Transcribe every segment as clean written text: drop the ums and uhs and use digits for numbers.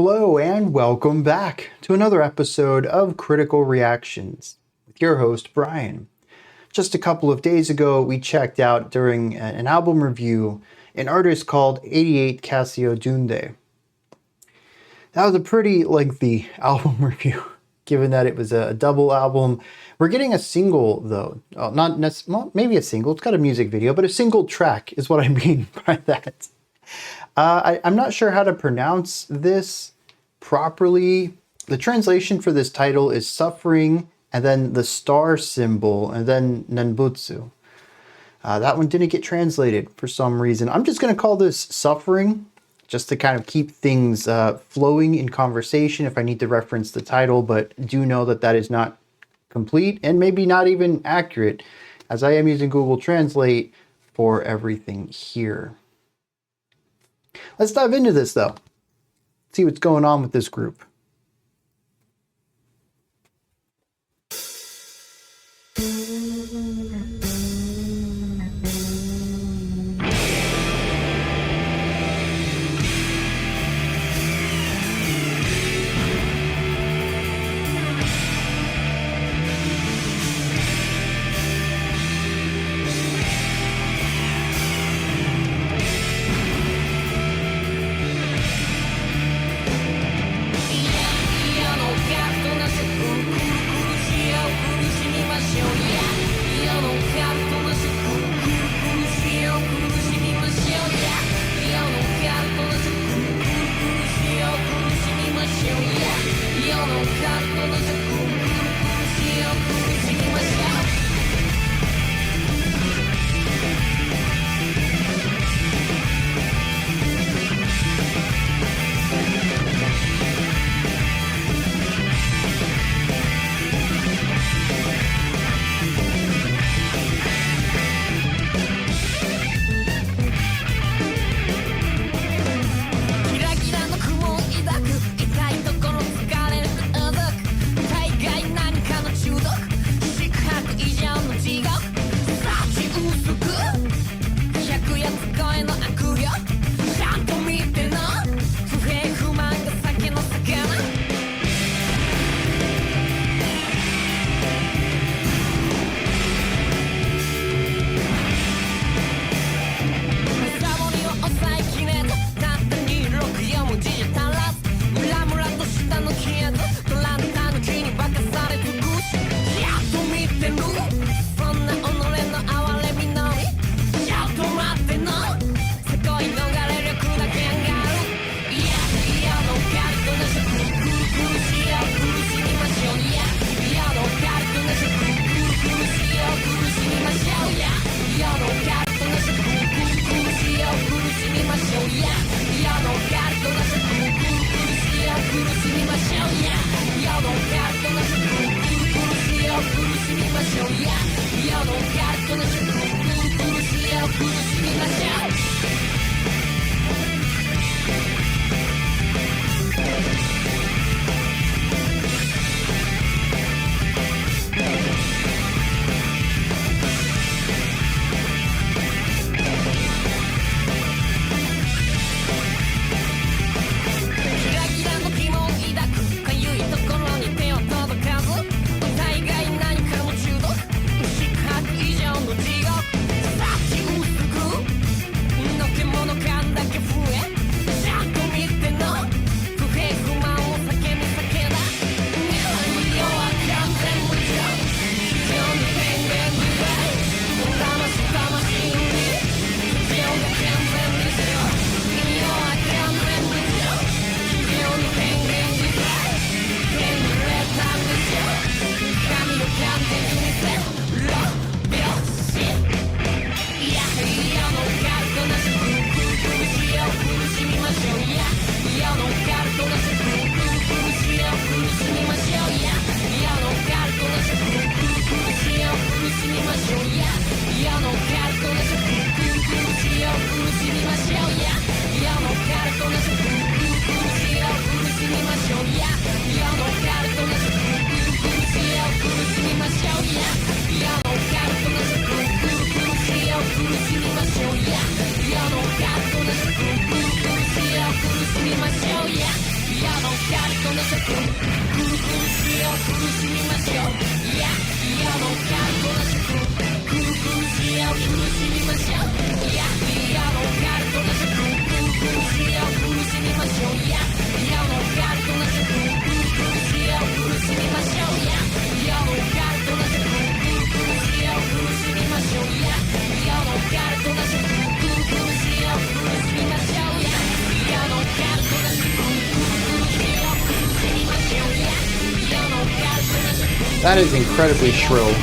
Hello and welcome back to another episode of Critical Reactions with your host, Bryan. Just a couple of days ago, we checked out during an album review an artist called 88Kasyo Junrei. That was a pretty lengthy album review, given that it was a double album. We're getting a single, though. Maybe a single. It's got a music video, but a single track is what I mean by that. I'm not sure how to pronounce this properly. The translation for this title is Suffering, and then the star symbol, and then Nenbutsu. That one didn't get translated for some reason. I'm just going to call this Suffering, just to kind of keep things flowing in conversation if I need to reference the title, but do know that that is not complete and maybe not even accurate, as I am using Google Translate for everything here. Let's dive into this, though. See what's going on with this group. That is incredibly shrill.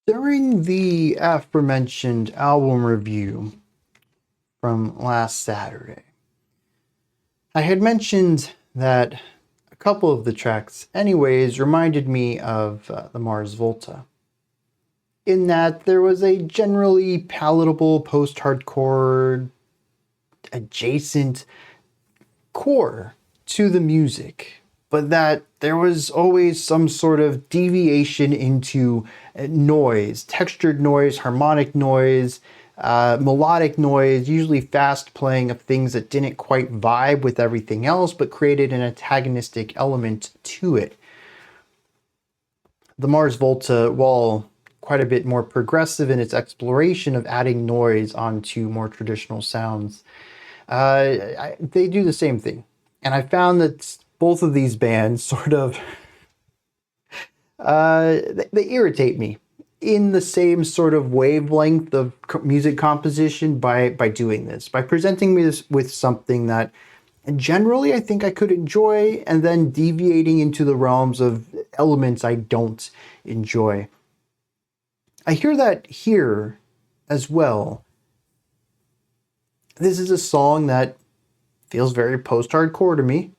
During the aforementioned album review from last Saturday, I had mentioned that a couple of the tracks, anyways, reminded me of the Mars Volta, in that there was a generally palatable post-hardcore adjacent core to the music, but that there was always some sort of deviation into noise, textured noise, harmonic noise, melodic noise, usually fast playing of things that didn't quite vibe with everything else, but created an antagonistic element to it. The Mars Volta, while quite a bit more progressive in its exploration of adding noise onto more traditional sounds, they do the same thing. And I found that both of these bands sort of, they irritate me in the same sort of wavelength of music composition by doing this, by presenting me this with something that generally I think I could enjoy, and then deviating into the realms of elements I don't enjoy. I hear that here as well. This is a song that feels very post-hardcore to me.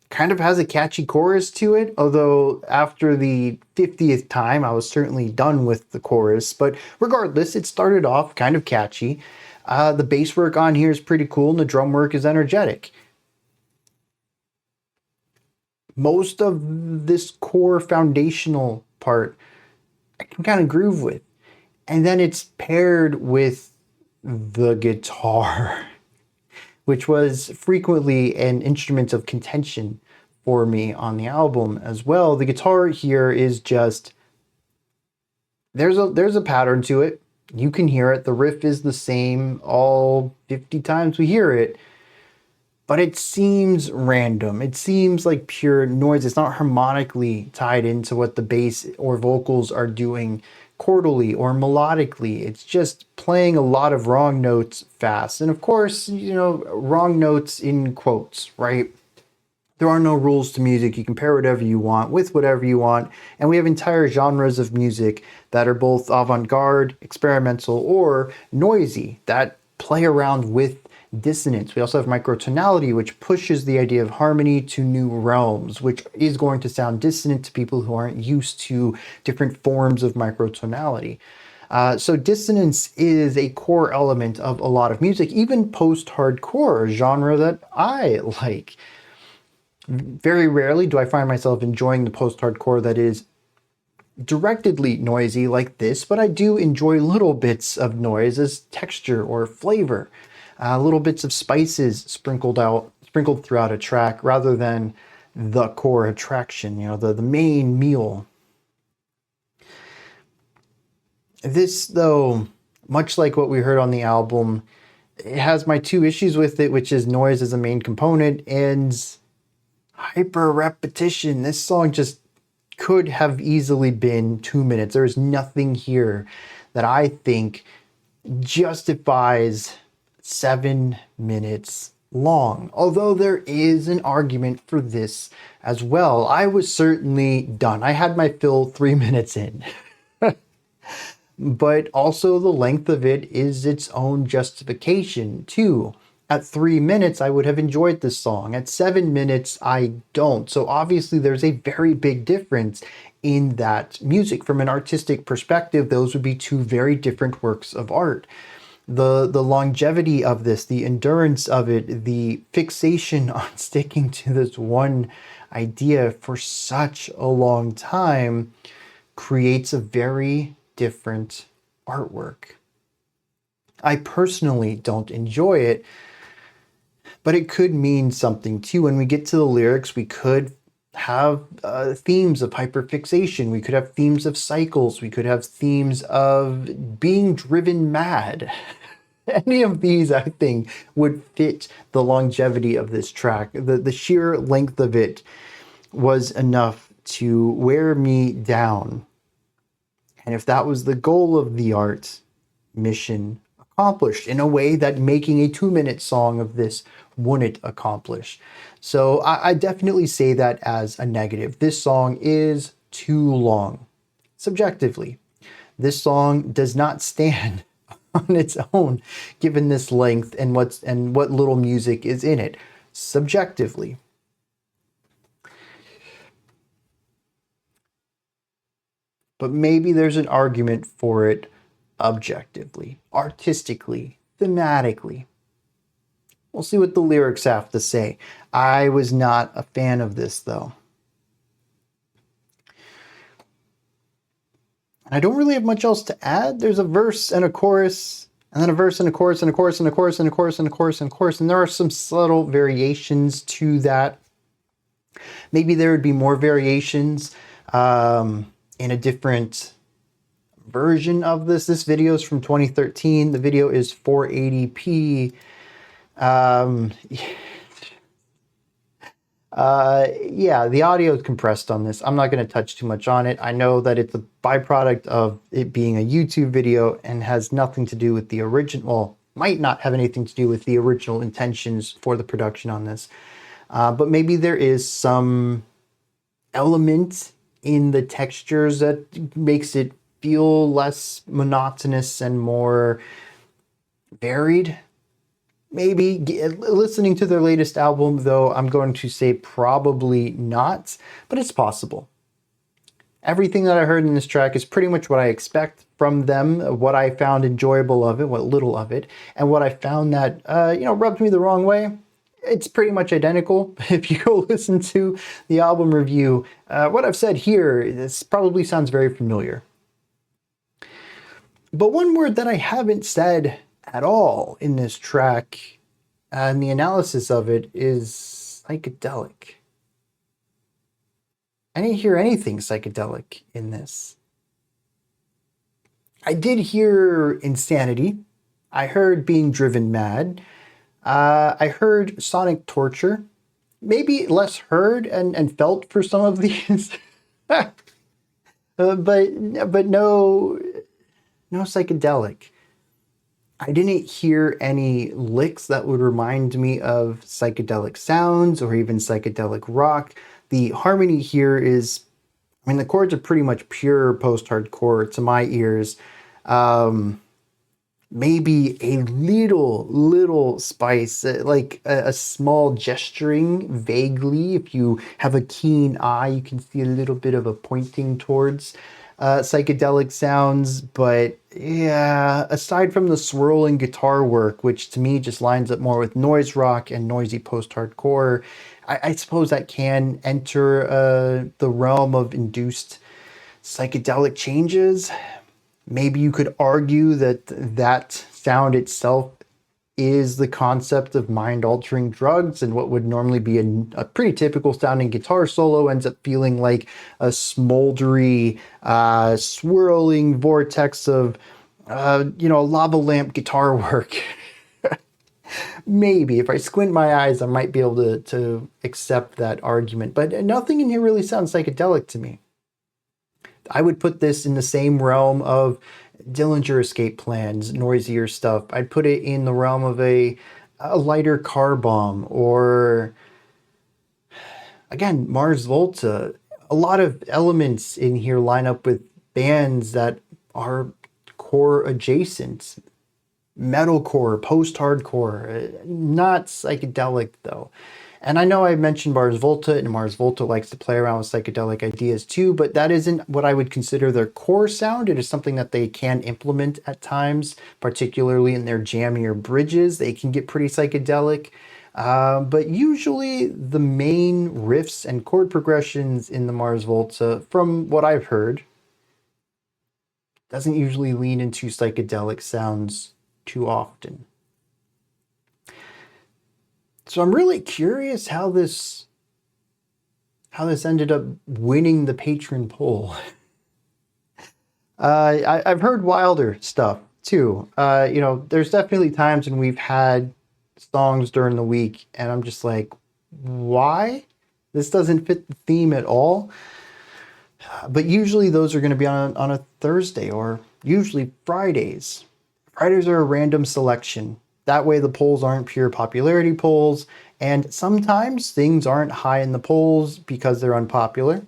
kind of has a catchy chorus to it, although after the 50th time, I was certainly done with the chorus. But regardless, it started off kind of catchy. The bass work on here is pretty cool, and the drum work is energetic. Most of this core foundational part, I can kind of groove with. And then it's paired with the guitar, which was frequently an instrument of contention for me on the album as well. The guitar here is just, there's a pattern to it. You can hear it. The riff is the same all 50 times we hear it, but it seems random. It seems like pure noise. It's not harmonically tied into what the bass or vocals are doing chordally or melodically. It's just playing a lot of wrong notes fast. And of course, wrong notes in quotes, right? There are no rules to music. You can pair whatever you want with whatever you want. And we have entire genres of music that are both avant-garde, experimental, or noisy that play around with dissonance. We also have microtonality, which pushes the idea of harmony to new realms, which is going to sound dissonant to people who aren't used to different forms of microtonality. So dissonance is a core element of a lot of music, even post-hardcore, a genre that I like. Very rarely do I find myself enjoying the post-hardcore that is directedly noisy like this, but I do enjoy little bits of noise as texture or flavor, little bits of spices sprinkled throughout a track rather than the core attraction, the main meal. This, though, much like what we heard on the album, it has my two issues with it, which is noise as a main component and hyper repetition. This song just could have easily been 2 minutes. There is nothing here that I think justifies 7 minutes long, although there is an argument for this as well. I was certainly done. I had my fill 3 minutes in. But also the length of it is its own justification too. At 3 minutes, I would have enjoyed this song. At 7 minutes, I don't. So obviously there's a very big difference in that music. From an artistic perspective, those would be two very different works of art. The longevity of this, the endurance of it, the fixation on sticking to this one idea for such a long time creates a very different artwork. I personally don't enjoy it, but it could mean something too. When we get to the lyrics, we could have themes of hyperfixation. We could have themes of cycles. We could have themes of being driven mad. Any of these, I think, would fit the longevity of this track. The sheer length of it was enough to wear me down. And if that was the goal of the art, mission accomplished in a way that making a 2-minute song of this wouldn't accomplish. So I definitely say that as a negative. This song is too long, subjectively. This song does not stand on its own, given this length and what little music is in it, subjectively. But maybe there's an argument for it objectively, artistically, thematically. We'll see what the lyrics have to say. I was not a fan of this, though. I don't really have much else to add. There's a verse and a chorus, and then a verse and a chorus and a chorus and a chorus and a chorus and a chorus and a chorus. And there are some subtle variations to that. Maybe there would be more variations in a different version of this. This video is from 2013. The video is 480p. Yeah, the audio is compressed on this. I'm not going to touch too much on it. I know that it's a byproduct of it being a YouTube video and has nothing to do with the original, well, might not have anything to do with the original intentions for the production on this. But maybe there is some element in the textures that makes it feel less monotonous and more varied. Maybe listening to their latest album, though, I'm going to say probably not, but it's possible. Everything that I heard in this track is pretty much what I expect from them, what I found enjoyable of it, what little of it, and what I found that, rubbed me the wrong way. It's pretty much identical. If you go listen to the album review, what I've said here, this probably sounds very familiar. But one word that I haven't said at all in this track, and the analysis of it, is psychedelic. I didn't hear anything psychedelic in this. I did hear insanity. I heard being driven mad. I heard sonic torture. Maybe less heard and felt for some of these. but no psychedelic. I didn't hear any licks that would remind me of psychedelic sounds or even psychedelic rock. The harmony here is, the chords are pretty much pure post-hardcore to my ears. Maybe a little spice, like a small gesturing, vaguely. If you have a keen eye, you can see a little bit of a pointing towards psychedelic sounds. But yeah, aside from the swirling guitar work, which to me just lines up more with noise rock and noisy post-hardcore, I suppose that can enter the realm of induced psychedelic changes. Maybe you could argue that sound itself is the concept of mind-altering drugs, and what would normally be a pretty typical sounding guitar solo ends up feeling like a smoldery, swirling vortex of, lava lamp guitar work. Maybe if I squint my eyes, I might be able to accept that argument, but nothing in here really sounds psychedelic to me. I would put this in the same realm of Dillinger Escape Plans, noisier stuff. I'd put it in the realm of a lighter car bomb, or again, Mars Volta. A lot of elements in here line up with bands that are core adjacent. Metalcore, post-hardcore, not psychedelic though. And I know I mentioned Mars Volta, and Mars Volta likes to play around with psychedelic ideas too, but that isn't what I would consider their core sound. It is something that they can implement at times, particularly in their jammier bridges. They can get pretty psychedelic. But usually the main riffs and chord progressions in the Mars Volta, from what I've heard, doesn't usually lean into psychedelic sounds too often. So I'm really curious how this ended up winning the patron poll. I've heard wilder stuff too. There's definitely times when we've had songs during the week and I'm just like, why? This doesn't fit the theme at all. But usually those are going to be on a Thursday, or usually Fridays. Fridays are a random selection. That way the polls aren't pure popularity polls, and sometimes things aren't high in the polls because they're unpopular.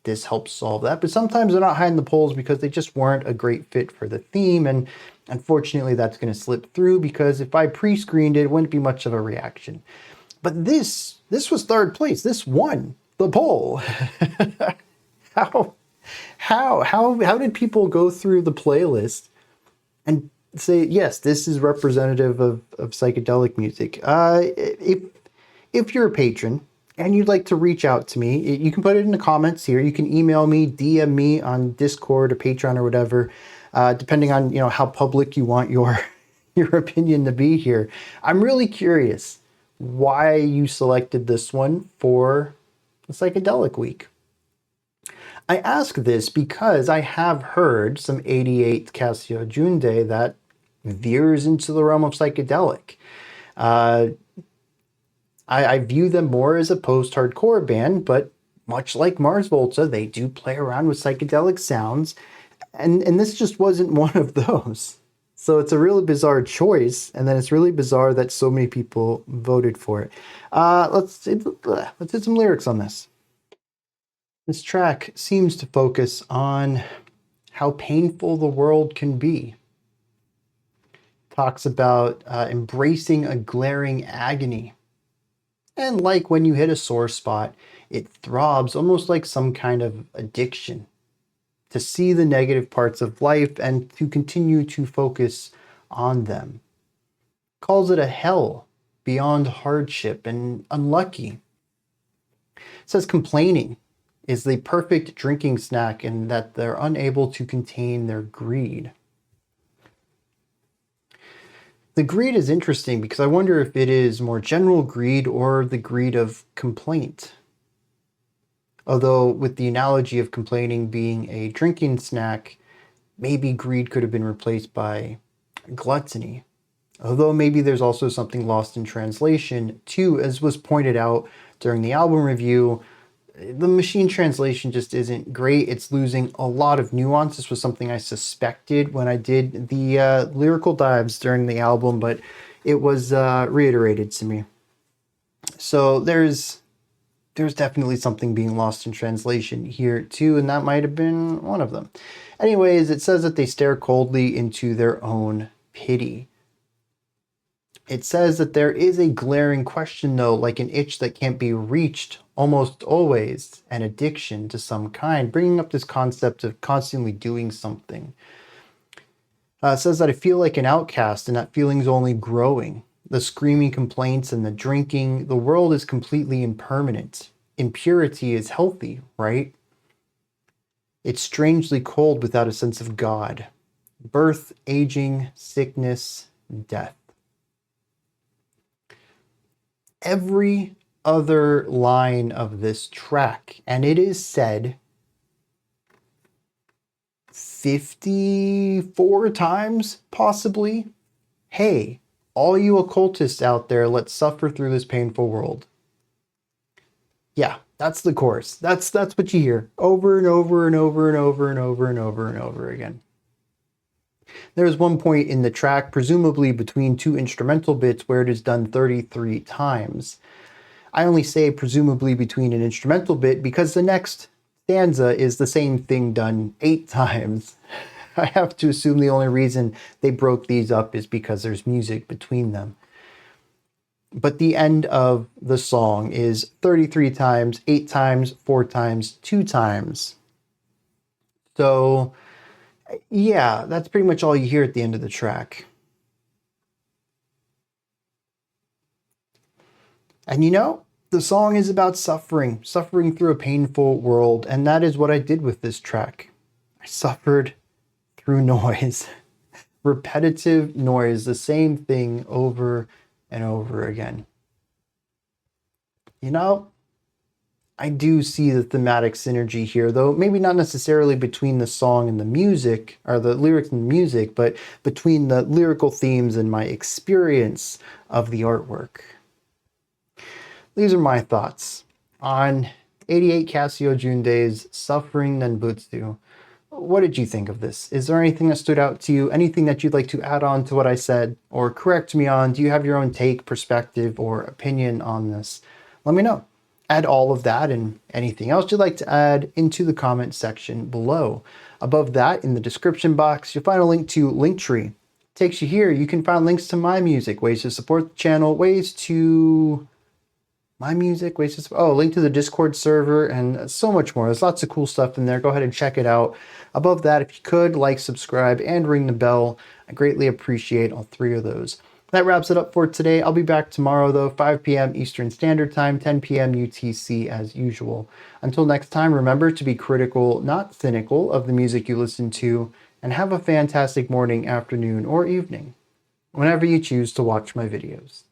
This helps solve that, but sometimes they're not high in the polls because they just weren't a great fit for the theme, and unfortunately that's going to slip through because if I pre-screened it, it wouldn't be much of a reaction. But this was third place. This won the poll. How did people go through the playlist and say, yes, this is representative of psychedelic music? If you're a patron and you'd like to reach out to me, you can put it in the comments here. You can email me, DM me on Discord or Patreon or whatever, depending on how public you want your opinion to be here. I'm really curious why you selected this one for the Psychedelic Week. I ask this because I have heard some 88Kasyo Junrei that veers into the realm of psychedelic. I view them more as a post-hardcore band, but much like Mars Volta, they do play around with psychedelic sounds, and this just wasn't one of those. So it's a really bizarre choice, and then it's really bizarre that so many people voted for it. Let's hit some lyrics on this. This track seems to focus on how painful the world can be. talks about embracing a glaring agony. And like when you hit a sore spot, it throbs almost like some kind of addiction. To see the negative parts of life and to continue to focus on them. Calls it a hell beyond hardship and unlucky. It says complaining is the perfect drinking snack in that they're unable to contain their greed. The greed is interesting because I wonder if it is more general greed or the greed of complaint. Although with the analogy of complaining being a drinking snack, maybe greed could have been replaced by gluttony. Although maybe there's also something lost in translation too, as was pointed out during the album review. The machine translation just isn't great. It's losing a lot of nuance. This was something I suspected when I did the lyrical dives during the album, but it was reiterated to me. So there's definitely something being lost in translation here too, and that might have been one of them. Anyways, it says that they stare coldly into their own pity. It says that there is a glaring question though, like an itch that can't be reached, almost always an addiction to some kind, bringing up this concept of constantly doing something. It says that I feel like an outcast and that feeling's only growing. The screaming complaints and the drinking, the world is completely impermanent. Impurity is healthy, right? It's strangely cold without a sense of God. Birth, aging, sickness, death. Every other line of this track, and it is said 54 times, possibly, hey, all you occultists out there, let's suffer through this painful world. Yeah, that's the chorus. That's what you hear over and over and over and over and over and over and over again. There is one point in the track, presumably between two instrumental bits, where it is done 33 times. I only say presumably between an instrumental bit because the next stanza is the same thing done 8 times. I have to assume the only reason they broke these up is because there's music between them. But the end of the song is 33 times, 8 times, 4 times, 2 times. So yeah, that's pretty much all you hear at the end of the track. And you know, the song is about suffering through a painful world, and that is what I did with this track. I suffered through noise. Repetitive noise, the same thing over and over again. You know, I do see the thematic synergy here, though maybe not necessarily between the song and the music, or the lyrics and the music, but between the lyrical themes and my experience of the artwork. These are my thoughts on 88Kasyo Junrei's Suffering Nenbutsu. What did you think of this? Is there anything that stood out to you? Anything that you'd like to add on to what I said or correct me on? Do you have your own take, perspective, or opinion on this? Let me know. Add all of that and anything else you'd like to add into the comment section below. Above that, in the description box, you'll find a link to Linktree. Takes you here. You can find links to my music, ways to support the channel, ways to link to the Discord server, and so much more. There's lots of cool stuff in there. Go ahead and check it out. Above that, if you could, like, subscribe, and ring the bell. I greatly appreciate all 3 of those. That wraps it up for today. I'll be back tomorrow, though, 5 p.m. Eastern Standard Time, 10 p.m. UTC as usual. Until next time, remember to be critical, not cynical, of the music you listen to, and have a fantastic morning, afternoon, or evening, whenever you choose to watch my videos.